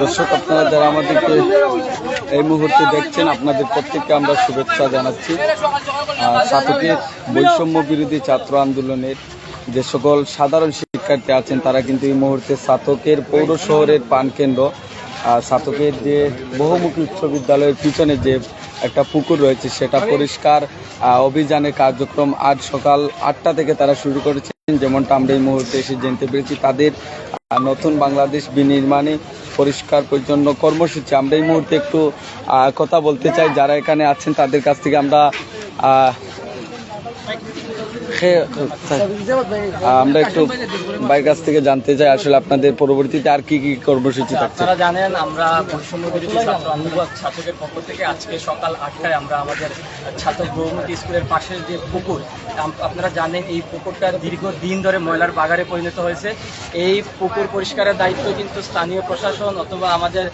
দর্শক, আপনারা যারা আমাদেরকে এই মুহূর্তে দেখছেন, আপনাদের প্রত্যেককে আমরা শুভেচ্ছা জানাচ্ছি। ছাত্রদের বৈষম্য বিরোধী ছাত্র আন্দোলনের যে সকল সাধারণ শিক্ষার্থী আছেন, তারা কিন্তু এই মুহূর্তে ছাতকের পৌর শহরের প্রাণকেন্দ্র ছাতকের যে বহুমুখী উচ্চ বিদ্যালয়ের পিছনে যে একটা পুকুর রয়েছে, সেটা পরিষ্কার অভিযানের কার্যক্রম আজ সকাল 8টা থেকে তারা শুরু করেছেন। যেমনটা আমরা এই মুহূর্তে এসে জানতে পেরেছি, তাদের নতুন বাংলাদেশ বিনির্মাণে পরিষ্কার পরিচ্ছন্ন কর্মসূচি। আমরা এই মুহূর্তে একটু কথা বলতে চাই যারা এখানে আছেন তাদের কাছ থেকে। আমরা একটু ভাইয়ের কাছ থেকে জানতে চাই আসলে আপনাদের পরবর্তীতে আর কি কি কর্মসূচি থাকছে। আপনারা জানেন, আমরা বৈষম্য বিরোধী ছাত্র আন্দোলন ছাত্রদের পক্ষ থেকে আজকে সকাল 8টায় আমরা আমাদের ছাত্র বহুমুখী স্কুলের পাশের যে পুকুর, আপনারা জানেন এই পুকুরটা দীর্ঘদিন ধরে ময়লার বাগারে পরিণত হয়েছে। এই পুকুর পরিষ্কারের দায়িত্ব কিন্তু স্থানীয় প্রশাসন অথবা আমাদের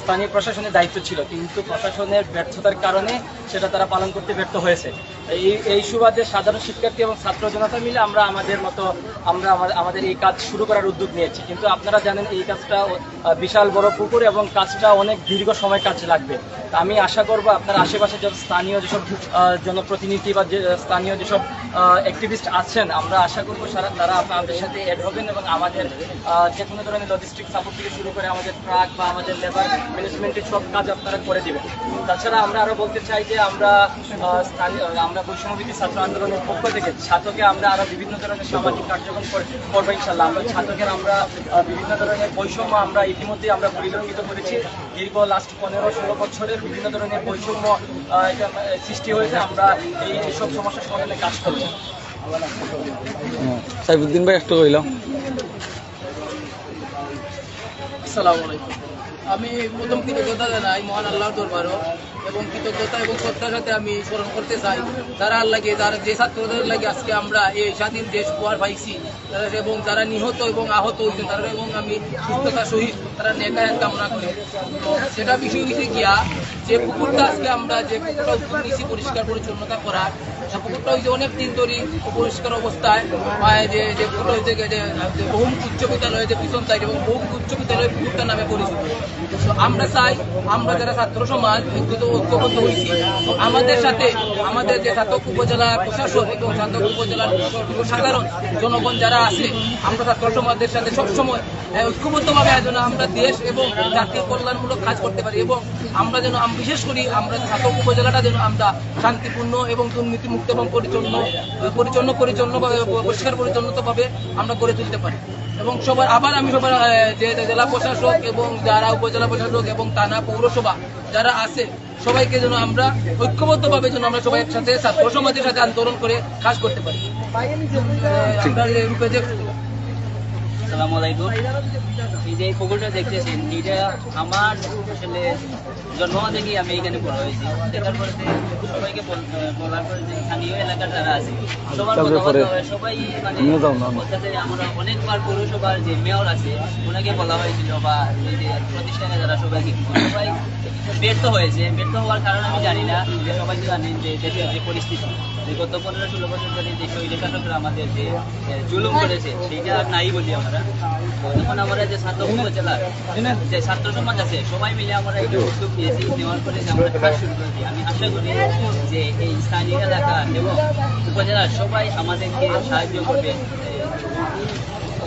স্থানীয় প্রশাসনের দায়িত্ব ছিল, কিন্তু প্রশাসনের ব্যর্থতার কারণে সেটা তারা পালন করতে ব্যর্থ হয়েছে। এই সুবাদে সাধারণ শিক্ষার্থী এবং ছাত্র জনতা মিলে আমরা আমাদের এই কাজ শুরু করার উদ্যোগ নিয়েছি। কিন্তু আপনারা জানেন এই কাজটা বিশাল বড় পুকুর এবং কাজটা অনেক দীর্ঘ সময় কাজ লাগবে। আমি আশা করব আপনার আশেপাশে যে স্থানীয় যেসব জনপ্রতিনিধি বা স্থানীয় যেসব অ্যাক্টিভিস্ট আছেন, আমরা আশা করব তারা আপনাদের সাথে অ্যাড হবেন এবং আমাদের যে কোনো ধরনের লজিস্টিক সাপোর্ট থেকে শুরু করে আমাদের ট্রাক বা আমাদের লেবার ম্যানেজমেন্টের সব কাজ আপনারা করে দেবেন। তাছাড়া আমরা আরও বলতে চাই যে আমরা বৈষম্যবিরোধী ছাত্র আন্দোলনের পক্ষ থেকে ছাত্রকে আমরা আরও বিভিন্ন ধরনের সামাজিক কার্যক্রম করবো ইনশাল্লাহ। আমরা ছাত্রদের বিভিন্ন ধরনের বৈষম্য আমরা ইতিমধ্যে আমরা পরিলক্ষিত করেছি। দীর্ঘ লাস্ট 15-16 বছরের বিভিন্ন ধরনের বৈষম্য সৃষ্টি হয়েছে। আমরা এইসব সমস্যার সমাধানে কাজ করছি। সাইফুদ্দিন ভাই একটু কইলাম। আসসালামু আলাইকুম। আমি প্রথম কৃতজ্ঞতা জানাই মহান আল্লাহর দরবারও, এবং কৃতজ্ঞতা এবং শ্রদ্ধার সাথে আমি স্মরণ করতে চাই যারা আল্লাহকে, যারা যে ছাত্রদের লাগে আজকে আমরা এই স্বাধীন দেশ উপহার পাইছি, এবং যারা নিহত এবং আহত হয়েছেন তারা, এবং আমি সুস্থতার সহিত তারা নেকায়াত কামনা করি। তো সেটা বিষয় হয়েছে গিয়া যে পুকুরটা আজকে আমরা যে পুকুরটা উদ্যোগ নিয়েছি পরিষ্কার পরিচ্ছন্নতা করার, পুকুরটা হয়েছে অনেক দিন ধরে পরিষ্কার অবস্থায়। যে পুকুরটা হয়েছে বহুমুখী উচ্চ বিদ্যালয় যে পিছন সাইড এবং বহুমুখী উচ্চ বিদ্যালয় পুকুরটার নামে পরিচিত। তো আমরা চাই আমরা যারা ছাত্র সমাজ ঐক্যবদ্ধ হয়েছি, তো আমাদের সাথে আমাদের যে ছাতক উপজেলা প্রশাসন এবং ছাতক উপজেলার সাধারণ জনগণ যারা আছে, আমরা ছাত্র সমাজের সাথে সবসময় ঐক্যবদ্ধভাবে যেন আমরা দেশ এবং জাতীয় কল্যাণমূলক কাজ করতে পারি, এবং আমরা যেন বিশেষ করি আমরা ছাতক উপজেলাটা যেন আমরা শান্তিপূর্ণ এবং দুর্নীতিমুক্ত এবং পরিষ্কার পরিচ্ছন্নতাভাবে আমরা গড়ে তুলতে পারি। এবং আমি সবার যে জেলা প্রশাসক এবং যারা উপজেলা প্রশাসক এবং থানা পৌরসভা যারা আছে সবাইকে যেন আমরা ঐক্যবদ্ধভাবে যেন আমরা সবাই একসাথে ছাত্র সমাজের সাথে আন্দোলন করে কাজ করতে পারি। আসসালামু আলাইকুম। এই যে পুকুরটা দেখতেছেন, এটা আমার আসলে জন্ম থেকেই আমি এখানে বড় হয়েছি। দেখার পরে সবাইকে বলার পরে যে স্থানীয় এলাকার যারা আছে সবার সবাই মানে আমরা অনেকবার পৌরসভার যে মেয়র আছে ওনাকে বলা হয়েছিল, বা এই যে প্রতিষ্ঠানে যারা সবাইকে সবাই ব্যর্থ হয়েছে। ব্যর্থ হওয়ার কারণ আমি জানি না, যে সবাই তো জানেন যে দেশের যে পরিস্থিতি, যে গত 15-16 বছর ধরে যে শহীদের শাসকরা আমাদের যে জুলুম করেছে সেইটা আর নাই বলি আমরা। তখন আমরা যে ছাত্র উপজেলার যে ছাত্র সমাজ আছে সবাই মিলে আমরা এই উদ্যোগ নিয়েছি। নেওয়ার পরে যে আমরা কাজ শুরু করেছি, আমি আশা করি যে এই স্থানীয় এলাকা এবং উপজেলার সবাই আমাদেরকে সাহায্য করবে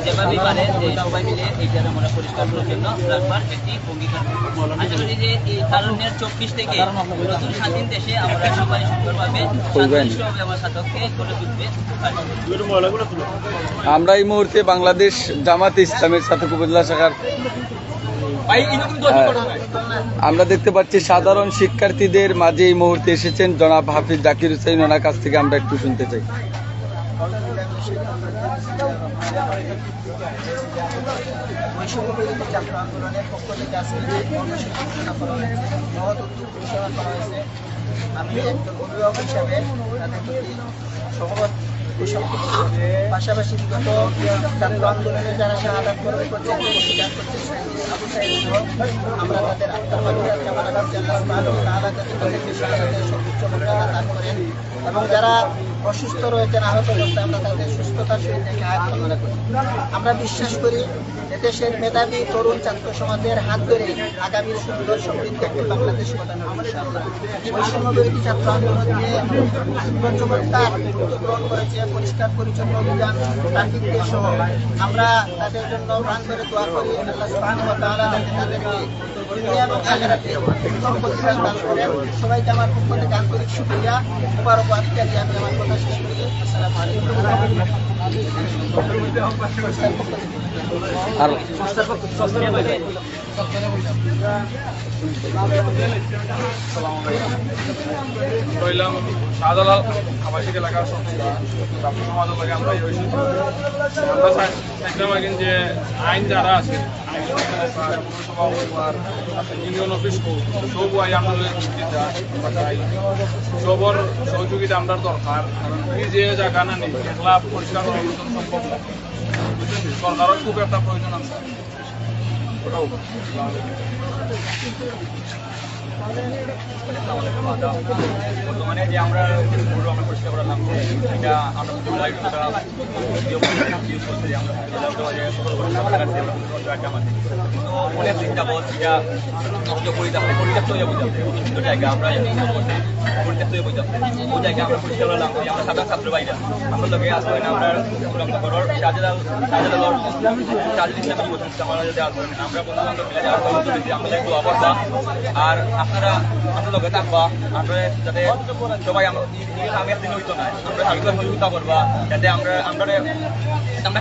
যেভাবেই পারে, যে সবাই মিলে এইটা আমরা পরিষ্কার পরিচ্ছন্ন রাখবার একটি ভূমিকা। আশা করি যে এই কারণের 24 থেকে নতুন স্বাধীন দেশে আমরা সবাই সুন্দরভাবে আমার ছাত্রকে গড়ে তুলতে পারি। আমরা এই মুহূর্তে বাংলাদেশ জামাতে ইসলামের ছাতক উপজেলা শাখার আমরা দেখতে পাচ্ছি সাধারণ শিক্ষার্থীদের মাঝে এই মুহূর্তে এসেছেন জনাব হাফিজ জাকির হুসাইন। ওনার কাছ থেকে আমরা একটু শুনতে চাই। বৈষম্যবিরোধী ছাত্র আন্দোলনের পক্ষ থেকে আজকে যে কর্মসূচি ঘোষণা করা হয়েছে, মহৎ উদ্যোগ ঘোষণা করা হয়েছে, আমি একজন অভিভাবক হিসাবে তাদের প্রতি সহমত পোষণ করছি। পাশাপাশি বিগত ছাত্র আন্দোলনে যারা শাহাদাত বরণ করছেন, প্রতিকার করতেছেন, আমরা তাদের আত্মার মাধ্যমে কামনা করছি আল্লাহ সুবহানাহু ওয়া তাআলা তাদেরকে শাহাদাতের সর্বোচ্চ মর্যাদা দান করেন, এবং যারা অসুস্থ রয়েছেন, আহত অবস্থায় আমরা তাদের সুস্থতার সহিত হায়াত কামনা করি। আমরা বিশ্বাস করি যে দেশের মেধাবী তরুণ ছাত্র সমাজের হাত ধরে আগামীর সুন্দর সমৃদ্ধ একটি বাংলাদেশ গঠন হবে ইনশাআল্লাহ। বৈষম্য বিরোধী ছাত্র আন্দোলনে গ্রহণ করেছে পরিষ্কার পরিচ্ছন্ন অভিযান, ট্রাফিক ডে সহ। আমরা তাদের জন্য প্রাণ করে দোয়া করি, আল্লাহ সুবহানাহু ওয়া তাআলা তাদেরকে দুনিয়া এবং আখিরাতে উত্তম প্রতিদান দান করেন। সবাইকে আমার পক্ষ থেকে আন্তরিক শুকরিয়া, মুবারকবাদ জানিয়ে আমি আমার কথা শেষ করি। আসসালামু আলাইকুম। আর রইলাম শাহজালাল আবাসিক এলাকার সংস্থা ছাত্র সমাজের লাগে আমরা আমরা চাইছিলাম যে আইন যারা আছে ইউনিয়ন অফিস সব আই আমাদের সবর সহযোগিতা আমরা দরকার, কারণ এই যে জায়গা না নেই একলা পরিষ্কার পরিচ্ছন্ন সম্ভব না, সরকারের খুব একটা প্রয়োজন আছে। বর্তমানে যে আমরা পরিষ্কার করা নাম এটা আমরা অনেক দিন যাবৎ এটা নষ্ট করে যাচ্ছে, পরিত্যক্ত হয়ে বোঝাচ্ছে সুন্দর জায়গা আমরা পরিত্যক্ত হয়ে বোঝাচ্ছে ওই জায়গায় আমরা পরিষ্কার করলাম। আমরা সাধারণ ছাত্র ভাইরা আমরা লোকে আসলে আমরা শাহজালাল ইসলামী যুব সংস্থা আমরা যদি আসবেন আমরা বন্ধু বান্ধব মিলে আমাদের একটু অবস্থা আর আপনারা আমরা লোকে থাকবা, আমরা যাতে সবাই আমি একদিন হইতো না আমরা সাবিকরা সহযোগিতা করবা যাতে আমরা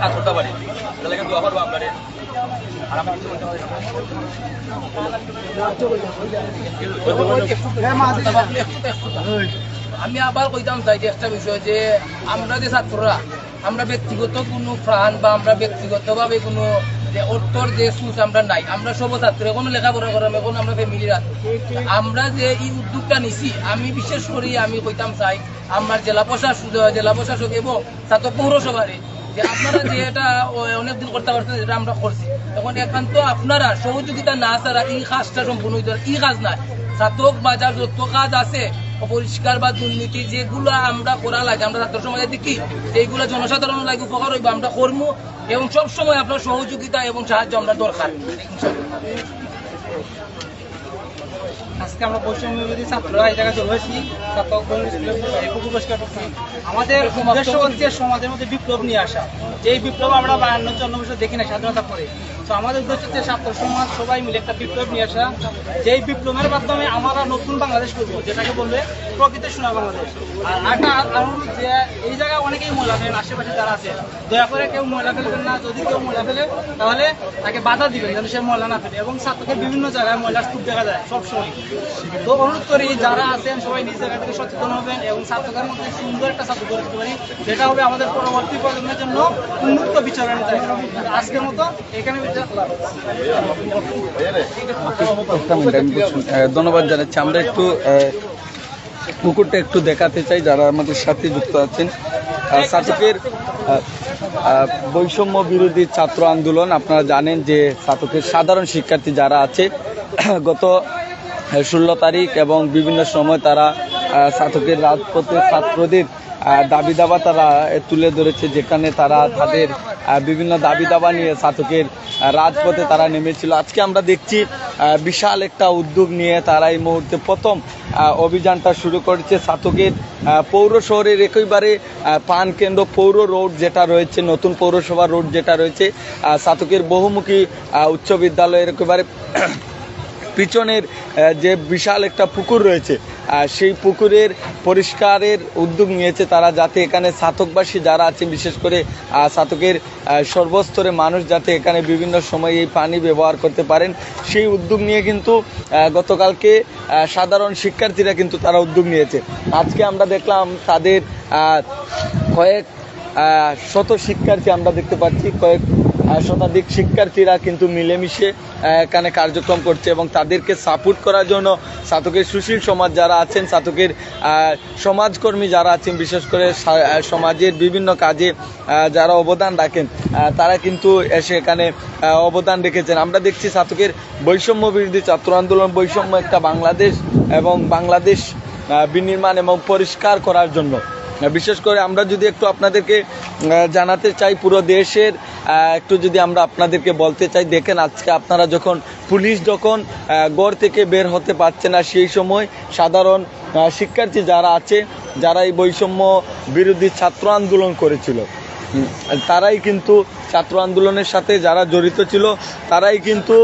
হাত করতে পারি, তাহলে কিন্তু দোয়া করবো আমরা। আর আমরা কিছু বলতে পারি আমি আবার কইতাম চাই যে একটা বিষয় যে আমরা যে ছাত্ররা আমরা ব্যক্তিগত কোনো প্রাণ বা আমরা ব্যক্তিগতভাবে কোনো যে অর্থর যে সুচ আমরা নাই, আমরা সব ছাত্র এখন লেখাপড়া করাম, এখন আমরা ফ্যামিলির আমরা যে এই উদ্যোগটা নিছি আমি বিশেষ করে আমি কইতাম চাই আমার জেলা প্রশাসক এবং ছাত্র পৌরসভারে যে আপনারা যে এটা অনেকদিন করতে পারছেন যেটা আমরা করছি, এখন একান্ত আপনারা সহযোগিতা না ছাড়া এই কাজটা সম্পূর্ণ হইতে পারে। এই কাজ নাই, ছাত্রক বাজার যত কাজ আছে অপরিষ্কার বা দুর্নীতি যেগুলো আমরা করা লাগে আমরা ছাত্র সমাজে দেখি এইগুলো জনসাধারণ লাগে উপকার হইবে আমরা কর্ম এবং সবসময় আপনার সহযোগিতা এবং সাহায্য আমরা দরকার। আজকে আমরা বৈষম্য বিরোধী ছাত্ররা এই জায়গায় চলে এসেছি, আমাদের উদ্দেশ্য হচ্ছে সমাজের মধ্যে বিপ্লব নিয়ে আসা। এই বিপ্লব আমরা 52-54 দেখি না স্বাধীনতা পরে, তো আমাদের উদ্দেশ্য হচ্ছে ছাত্র সমাজ সবাই মিলে একটা বিপ্লব নিয়ে আসা, যেই বিপ্লবের মাধ্যমে আমরা নতুন বাংলাদেশ করবো, যেটাকে বলবে প্রকৃত সোনার বাংলাদেশ। আর একটা অনুরোধ যে এই জায়গায় অনেকেই ময়লা ফেলেন, আশেপাশে যারা আছে দয়া করে কেউ ময়লা ফেলবেন না, যদি কেউ ময়লা ফেলে তাহলে তাকে বাধা দিবেন যেন সে ময়লা না ফেলে। এবং ছাত্রকে বিভিন্ন জায়গায় ময়লার স্তূপ দেখা যায় সবসময়, তো অনুরোধ করি যারা আছেন সবাই নিজ জায়গা থেকে সচেতন হবেন এবং ছাত্রদের মধ্যে সুন্দর একটা ছাত্র গড়ে তুলতে পারি, যেটা হবে আমাদের পরবর্তী প্রজন্মের জন্য উন্মুক্ত বিচরণের জায়গা। আজকের মতো এখানে ধন্যবাদ জানাচ্ছি। আমরা একটু পুকুরটা একটু দেখাতে চাই যারা আমাদের সাথে যুক্ত আছেন। ছাত্রকের বৈষম্য বিরোধী ছাত্র আন্দোলন, আপনারা জানেন যে ছাত্রকের সাধারণ শিক্ষার্থী যারা আছে গত 16 তারিখ এবং বিভিন্ন সময় তারা ছাত্রকের রাজপথে ছাত্রদের দাবি দাবা তারা তুলে ধরেছে, যেখানে তারা তাদের বিভিন্ন দাবি দাবা নিয়ে ছাত্রকের রাজপথে তারা নেমেছিল। আজকে আমরা দেখছি বিশাল একটা উদ্যোগ নিয়ে তারা এই মুহূর্তে প্রথম অভিযানটা শুরু করেছে। ছাত্রকের পৌর শহরের একেবারে পান কেন্দ্র পৌর রোড যেটা রয়েছে, নতুন পৌরসভা রোড যেটা রয়েছে, ছাত্রকের বহুমুখী উচ্চ বিদ্যালয়ের একেবারে পিছনের যে বিশাল একটা পুকুর রয়েছে সেই পুকুরের পরিষ্কারের উদ্যোগ নিয়েছে তারা, যাতে এখানে ছাতকবাসী যারা আছেন বিশেষ করে ছাতকের সর্বস্তরে মানুষ যাতে এখানে বিভিন্ন সময় এই পানি ব্যবহার করতে পারেন সেই উদ্যোগ নিয়ে কিন্তু গতকালকে সাধারণ শিক্ষার্থীরা কিন্তু তারা উদ্যোগ নিয়েছে। আজকে আমরা দেখলাম তাদের কয়েক শত শিক্ষার্থী আমরা দেখতে পাচ্ছি, কয়েক শতাধিক শিক্ষার্থীরা কিন্তু মিলেমিশে এখানে কার্যক্রম করছে এবং তাদেরকে সাপোর্ট করার জন্য ছাত্রকের সুশীল সমাজ যারা আছেন, ছাত্রকের সমাজকর্মী যারা আছেন, বিশেষ করে সমাজের বিভিন্ন কাজে যারা অবদান রাখেন তারা কিন্তু এসে এখানে অবদান রেখেছেন। আমরা দেখছি ছাত্রকের বৈষম্য বিরোধী ছাত্র আন্দোলন বৈষম্য একটা বাংলাদেশ এবং বাংলাদেশ বিনির্মাণ এবং পরিষ্কার করার জন্য বিশেষ করে আমরা যদি একটু আপনাদেরকে জানাতে চাই পুরো দেশের একটু যদি আমরা আপনাদেরকে বলতে চাই, দেখেন আজকে আপনারা যখন পুলিশ যখন ঘর থেকে বের হতে পারছে না, সেই সময় সাধারণ শিক্ষার্থী যারা আছে, যারা এই বৈষম্য বিরোধী ছাত্র আন্দোলন করেছিল, তারাই কিন্তু ছাত্র আন্দোলনের সাথে যারা জড়িত ছিল তারাই কিন্তু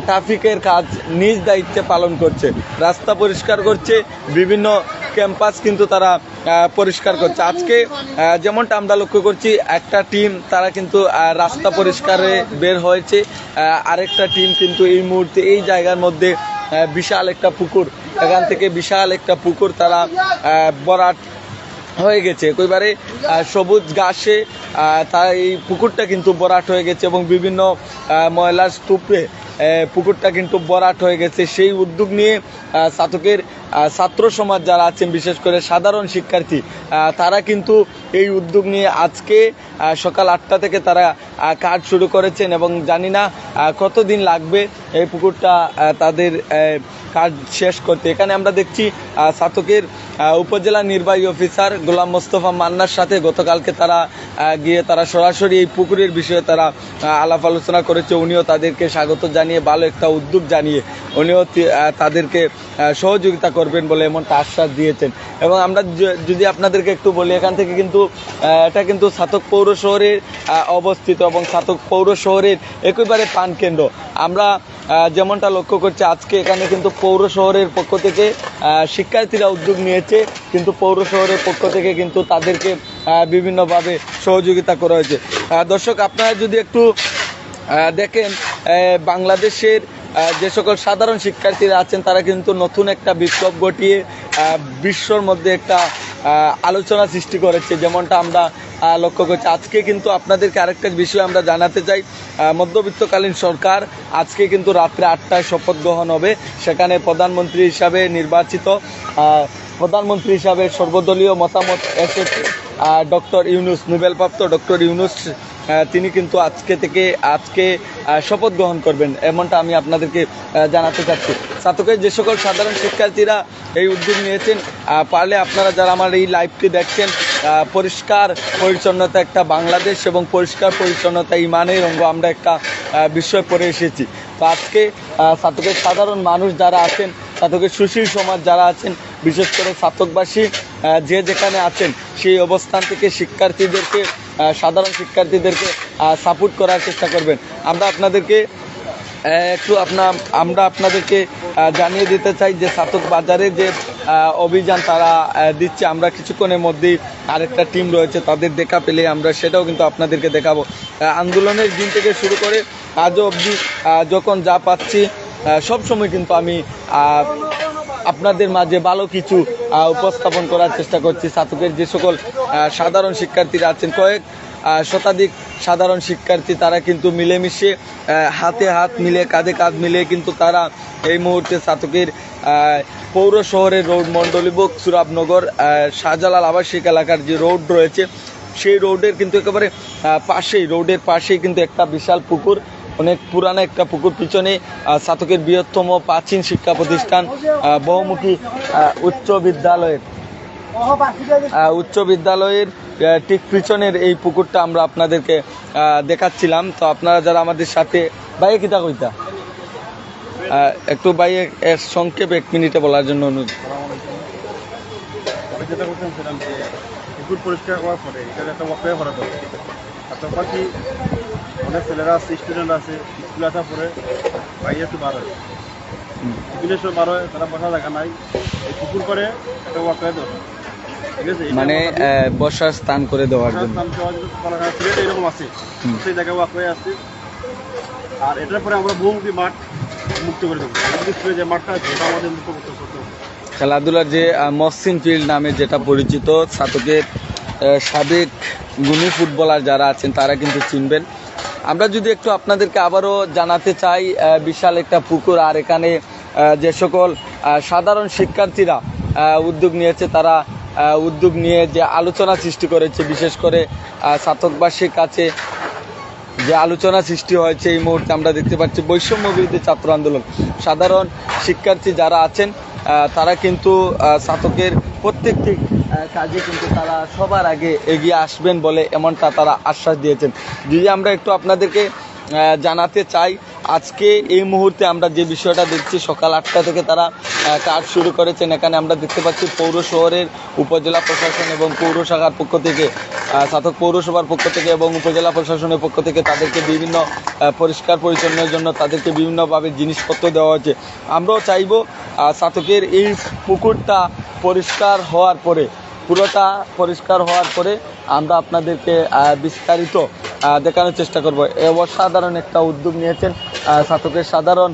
ট্রাফিকের কাজ নিজ দায়িত্বে পালন করছে, রাস্তা পরিষ্কার করছে, বিভিন্ন ক্যাম্পাস কিন্তু তারা পরিষ্কার করছে। আজকে যেমনটা আমরা লক্ষ্য করছি, একটা টিম তারা কিন্তু রাস্তা পরিষ্কারে বের হয়েছে, আরেকটা টিম কিন্তু এই মুহূর্তে এই জায়গার মধ্যে বিশাল একটা পুকুর, এখান থেকে বিশাল একটা পুকুর তারা ভরাট হয়ে গেছে, একেবারে সবুজ ঘাসে তার এই পুকুরটা কিন্তু ভরাট হয়ে গেছে এবং বিভিন্ন ময়লার স্তূপে পুকুরটা কিন্তু ভরাট হয়ে গেছে। সেই উদ্যোগ নিয়ে ছাত্রকের ছাত্র সমাজ যারা আছেন, বিশেষ করে সাধারণ শিক্ষার্থী, তারা কিন্তু এই উদ্যোগ নিয়ে আজকে সকাল 8টা থেকে তারা কাজ শুরু করেছেন এবং জানি না কতদিন লাগবে এই পুকুরটা তাদের কাজ শেষ করতে। এখানে আমরা দেখছি ছাত্রকের উপজেলা নির্বাহী অফিসার গোলাম মোস্তফা মান্নার সাথে গতকালকে তারা গিয়ে তারা সরাসরি এই পুকুরের বিষয়ে তারা আলাপ আলোচনা করেছে। উনিও তাদেরকে স্বাগত জানিয়ে, ভালো একটা উদ্যোগ জানিয়ে উনিও তাদেরকে সহযোগিতা করবেন বলে এমনটা আশ্বাস দিয়েছেন। এবং আমরা যদি আপনাদেরকে একটু বলি, এখান থেকে কিন্তু এটা কিন্তু ছাতক পৌর শহরের অবস্থিত এবং ছাতক পৌর শহরের একেবারে প্রাণকেন্দ্র। আমরা যেমনটা লক্ষ্য করছি, আজকে এখানে কিন্তু পৌর শহরের পক্ষ থেকে শিক্ষার্থীরা উদ্যোগ নিয়েছে, কিন্তু পৌর শহরের পক্ষ থেকে কিন্তু তাদেরকে বিভিন্নভাবে সহযোগিতা করা হয়েছে। দর্শক, আপনারা যদি একটু দেখেন, বাংলাদেশের যে সকল সাধারণ শিক্ষার্থীরা আছেন তারা কিন্তু নতুন একটা বিপ্লব ঘটিয়ে বিশ্বর মধ্যে একটা আলোচনা সৃষ্টি করেছে, যেমনটা আমরা লক্ষ্য করছি। আজকে কিন্তু আপনাদেরকে আরেকটা বিষয় আমরা জানাতে চাই, মধ্যবিত্তকালীন সরকার আজকে কিন্তু রাত্রে 8টায় শপথ গ্রহণ হবে। সেখানে প্রধানমন্ত্রী হিসাবে নির্বাচিত, প্রধানমন্ত্রী হিসাবে সর্বদলীয় মতামত এসেছে ডক্টর ইউনূস, নোবেলপ্রাপ্ত ডক্টর ইউনূস, তিনি কিন্তু আজকে শপথ গ্রহণ করবেন, এমনটা আমি আপনাদেরকে জানাতে চাচ্ছি। ছাত্রকে যে সকল সাধারণ শিক্ষার্থীরা এই উদ্যোগ নিয়েছেন, পারলে আপনারা যারা আমার এই লাইভটি দেখছেন, পরিষ্কার পরিচ্ছন্নতা একটা বাংলাদেশ এবং পরিষ্কার পরিচ্ছন্নতা ইমানের অঙ্গ, আমরা একটা বিষয় পড়ে এসেছি। তো আজকে ছাত্রকের সাধারণ মানুষ যারা আছেন, ছাত্রকের সুশীল সমাজ যারা আছেন, বিশেষ করে ছাত্রকবাসী যে যেখানে আছেন, সেই অবস্থান থেকে শিক্ষার্থীদেরকে, সাধারণ শিক্ষার্থীদেরকে সাপোর্ট করার চেষ্টা করবেন। আমরা আপনাদেরকে জানিয়ে দিতে চাই যে ছাতক বাজারে যে অভিযান তারা দিচ্ছে, আমরা কিছুক্ষণের মধ্যেই আরেকটা টিম রয়েছে, তাদের দেখা পেলে আমরা সেটাও কিন্তু আপনাদেরকে দেখাবো। আন্দোলনের দিন থেকে শুরু করে আজও অবধি যখন যা পাচ্ছি সবসময় কিন্তু আমি আপনাদের মাঝে ভালো কিছু উপস্থাপন করার চেষ্টা করছি। ছাত্রকের যে সকল সাধারণ শিক্ষার্থীরা আছেন, কয়েক শতাধিক সাধারণ শিক্ষার্থী, তারা কিন্তু মিলেমিশে হাতে হাত মিলে, কাঁধে কাঁধ মিলে কিন্তু তারা এই মুহূর্তে ছাতকের পৌর শহরের রোড, মণ্ডলীবুক, সুরাবনগর, শাহজালাল আবাসিক এলাকার যে রোড রয়েছে, সেই রোডের কিন্তু একেবারে রোডের পাশেই কিন্তু একটা বিশাল পুকুর, অনেক পুরানো একটা পুকুর, পিছনে ছাতকের বৃহত্তম প্রাচীন শিক্ষা প্রতিষ্ঠান বহুমুখী উচ্চ বিদ্যালয়ের ঠিক পিছনের এই পুকুরটা আমরা আপনাদেরকে দেখাচ্ছিলাম। তো আপনারা যারা আমাদের সাথে, ভাইয়ে কিতা কইতা একটু ভাইয়ে সংক্ষেপে 1 মিনিটে বলার জন্য অনুরোধ। যেটা বলছিলাম যে পুকুর পরিষ্কার হওয়ার পরে এটা একটা ওয়াকওয়ে করা দরকার। তার পাশে অনেক ছেলেরা আছে, স্টুডেন্ট আছে, স্কুলে আসার পরে বাইরে একটু বার হয়, স্কুলের সময় বার হয়, তারা বসার জায়গা নাই, এই পুকুর করে একটা ওয়াকওয়ে দরকার, ঠিক আছে? মানে বসার স্থান করে দেওয়ার জন্য এরকম আছে, সেই জায়গায় ওয়াকওয়ে আছে। আর এটার পরে আমরা বহুমুখী মাঠ মুক্ত করে দেবো, স্কুলে যে মাঠটা আছে এটা আমাদের মুক্ত করতে হবে। খেলাধুলার যে মহসিন ফিল্ড নামে যেটা পরিচিত, ছাতকের সাবেক গুণী ফুটবলার যারা আছেন তারা কিন্তু চিনবেন। আমরা যদি একটু আপনাদেরকে আবারও জানাতে চাই, বিশাল একটা পুকুর, আর এখানে যে সকল সাধারণ শিক্ষার্থীরা উদ্যোগ নিয়েছে, তারা উদ্যোগ নিয়ে যে আলোচনা সৃষ্টি করেছে, বিশেষ করে ছাতকবাসীর কাছে যে আলোচনা সৃষ্টি হয়েছে, এই মুহূর্তে আমরা দেখতে পাচ্ছি বৈষম্য বিরোধী ছাত্র আন্দোলন, সাধারণ শিক্ষার্থী যারা আছেন তারা কিন্তু ছাতকের প্রত্যেকটি কাজে কিন্তু তারা সবার আগে এগিয়ে আসবেন বলে এমনটা তারা আশ্বাস দিয়েছেন। যদি আমরা একটু আপনাদেরকে জানাতে চাই, আজকে এই মুহূর্তে আমরা যে বিষয়টা দেখছি, সকাল 8টা থেকে তারা কাজ শুরু করেছেন। এখানে আমরা দেখতে পাচ্ছি পৌর শহরের উপজেলা প্রশাসন এবং পৌর শাখার পক্ষ থেকে, ছাতক পৌরসভার পক্ষ থেকে এবং উপজেলা প্রশাসনের পক্ষ থেকে তাদেরকে বিভিন্ন পরিষ্কার পরিচ্ছন্নের জন্য তাদেরকে বিভিন্নভাবে জিনিসপত্র দেওয়া হচ্ছে। আমরাও চাইব ছাতকের এই পুকুরটা পরিষ্কার হওয়ার পরে, পুরোটা পরিষ্কার হওয়ার পরে আমরা আপনাদেরকে বিস্তারিত দেখানোর চেষ্টা করব। অসাধারণ একটা উদ্যোগ নিয়েছেন ছাতকের সাধারণ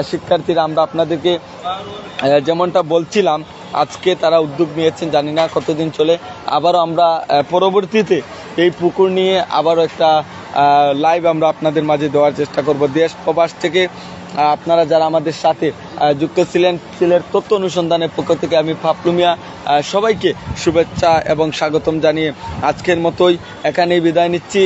শিক্ষার্থীরা। আমরা আপনাদেরকে যেমনটা বলছিলাম, আজকে তারা উদ্যোগ নিয়েছেন, জানি না কতদিন চলে। আবারও আমরা পরবর্তীতে এই পুকুর নিয়ে আবারও একটা লাইভ আমরা আপনাদের মাঝে দেওয়ার চেষ্টা করব। দেশ প্রবাস থেকে আপনারা যারা আমাদের সাথে যুক্ত ছিলেন, সিলেট তথ্য অনুসন্ধানের পক্ষ থেকে আমি পাপলু মিয়া সবাইকে শুভেচ্ছা এবং স্বাগতম জানিয়ে আজকের মতোই এখানেই বিদায় নিচ্ছি।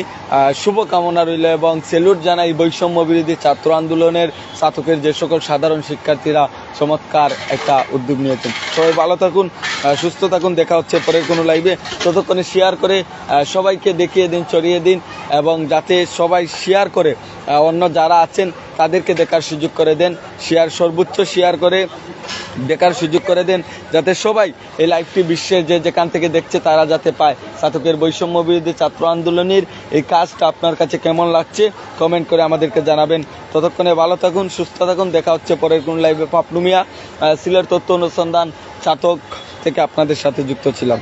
শুভকামনা রইল এবং স্যালুট জানাই বৈষম্য বিরোধী ছাত্র আন্দোলনের ছাতকের যে সকল সাধারণ শিক্ষার্থীরা চমৎকার একটা উদ্যোগ নিয়েছেন। সবাই ভালো থাকুন, সুস্থ থাকুন। দেখা হচ্ছে পরের কোনো লাইভে। ততক্ষণে শেয়ার করে সবাইকে দেখিয়ে দিন, ছড়িয়ে দিন এবং যাতে সবাই শেয়ার করে অন্য যারা আছেন তাদেরকে দেখার সুযোগ করে দেন। সর্বোচ্চ শেয়ার করে দেখার সুযোগ করে দেন, যাতে সবাই এই লাইভটি বিশ্বের যেখান থেকে দেখছে তারা যাতে পায়। ছাতকের বৈষম্য বিরোধী ছাত্র আন্দোলনের এই কাজটা আপনার কাছে কেমন লাগছে কমেন্ট করে আমাদেরকে জানাবেন। ততক্ষণে ভালো থাকুন, সুস্থ থাকুন। দেখা হচ্ছে পরের কোন লাইভে। পাপলু মিয়া, সিলেট তথ্য অনুসন্ধান ছাতক থেকে আপনাদের সাথে যুক্ত ছিলাম।